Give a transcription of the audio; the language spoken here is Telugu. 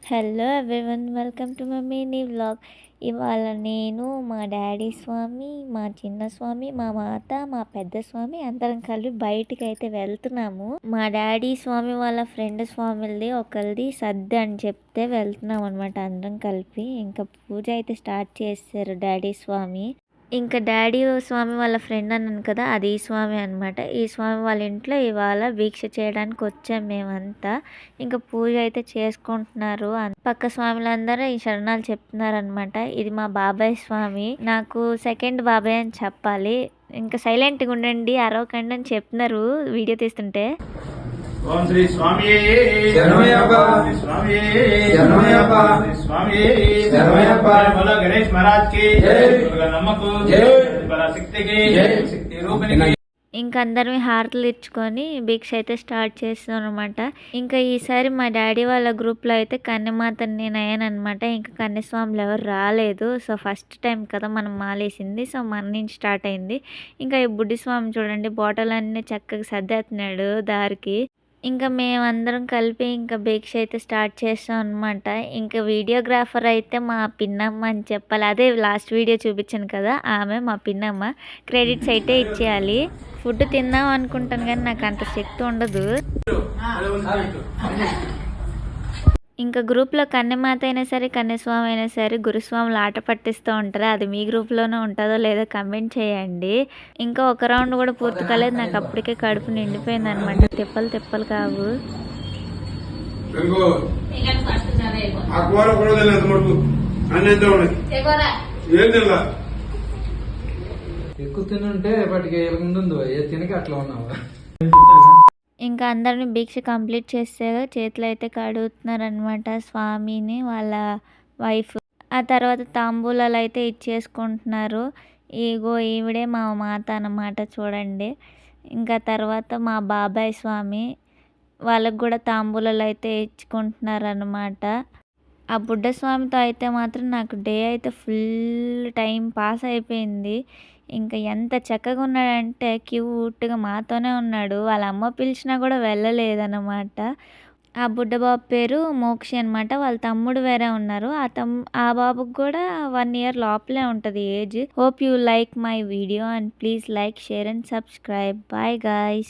Hello everyone, welcome to my mini vlog. ఇవాళ నేను, మా డాడీ స్వామి, మా చిన్న స్వామి, మా మాత, మా పెద్ద స్వామి అందరం కలిపి బయటికి అయితే వెళ్తున్నాము. మా డాడీ స్వామి వాళ్ళ ఫ్రెండ్ స్వామిది ఒకరిది సర్ది అని చెప్తే వెళ్తున్నాం అనమాట అందరం కలిపి. ఇంకా పూజ అయితే స్టార్ట్ చేశారు డాడీ స్వామి. ఇంకా డాడీ స్వామి వాళ్ళ ఫ్రెండ్ అన్నాను కదా, అది ఈ స్వామి అనమాట. ఈ స్వామి వాళ్ళ ఇంట్లో ఇవాళ దీక్ష చేయడానికి వచ్చాం మేమంతా. ఇంకా పూజ అయితే చేసుకుంటున్నారు. పక్క స్వాములందరూ ఈ శరణాలు చెప్తున్నారు అనమాట. ఇది మా బాబాయ్ స్వామి, నాకు సెకండ్ బాబాయ్ అని చెప్పాలి. ఇంకా సైలెంట్గా ఉండండి, అరవకండి అని చెప్తున్నారు వీడియో తీస్తుంటే. ఓం శ్రీ స్వామి గణేష్ మహారాజ్ కి నమ్మకు శక్తికి శక్తి రూపిణి. ఇంకా అందరం హారతులు ఇచ్చుకొని భిక్ష అయితే స్టార్ట్ చేస్తాం అనమాట. ఇంకా ఈసారి మా డాడీ వాళ్ళ గ్రూప్లో అయితే కన్యమాత నేను అయ్యానమాట. ఇంకా కన్యస్వాములు ఎవరు రాలేదు. సో ఫస్ట్ టైం కదా మనం మాలేసింది, సో మన నుంచి స్టార్ట్ అయింది. ఇంకా ఈ బుడ్డి స్వామి చూడండి, బాటిల్ అన్నీ చక్కగా సర్దేస్తున్నాడు దారికి. ఇంకా మేమందరం కలిపి ఇంకా భిక్ష అయితే స్టార్ట్ చేస్తాం అనమాట. ఇంకా వీడియోగ్రాఫర్ అయితే మా పిన్నమ్మ అని చెప్పాలి. అదే లాస్ట్ వీడియో చూపించాను కదా, ఆమె మా పిన్నమ్మ. క్రెడిట్స్ అయితే ఇచ్చేయాలి. ఫుడ్ తిందాం అనుకుంటాను కానీ నాకు అంత శక్తి ఉండదు. ఇంకా గ్రూప్లో కన్యమాత అయినా సరే, కన్యస్వామి అయినా సరే గురుస్వాములు ఆట పట్టిస్తూ ఉంటారు. అది మీ గ్రూప్లోనే ఉంటుందో లేదో కమెంట్ చేయండి. ఇంకా ఒక రౌండ్ కూడా పూర్తి కాలేదు, నాకు అప్పటికే కడుపు నిండిపోయింది అనమాట. తిప్పలు తిప్పలు కావు. ఎక్కువ తినుంటే వాటికి ముందు తినక అట్లా ఉన్నావు. ఇంకా అందరిని భిక్ష కంప్లీట్ చేసాక చేతులు అయితే కడుగుతున్నారనమాట స్వామిని వాళ్ళ వైఫ్. ఆ తర్వాత తాంబూలాలు అయితే ఇచ్చేసుకుంటున్నారు. ఇగో ఈవిడే మా మాత అన్నమాట చూడండి. ఇంకా తర్వాత మా బాబాయ్ స్వామి, వాళ్ళకు కూడా తాంబూలాలు అయితే ఇచ్చుకుంటున్నారు అనమాట. ఆ బుడ్డ స్వామితో అయితే మాత్రం నాకు డే అయితే ఫుల్ టైం పాస్ అయిపోయింది. ఇంకా ఎంత చక్కగా ఉన్నాడంటే క్యూట్గా మాతోనే ఉన్నాడు. వాళ్ళ అమ్మ పిలిచినా కూడా వెళ్ళలేదన్నమాట. ఆ బుడ్డ బాబు పేరు మోక్షి అనమాట. వాళ్ళ తమ్ముడు వేరే ఉన్నారు. ఆ బాబుకి కూడా 1 year లోపలే ఉంటుంది age. Hope you like my video and please like, share and subscribe. Bye guys.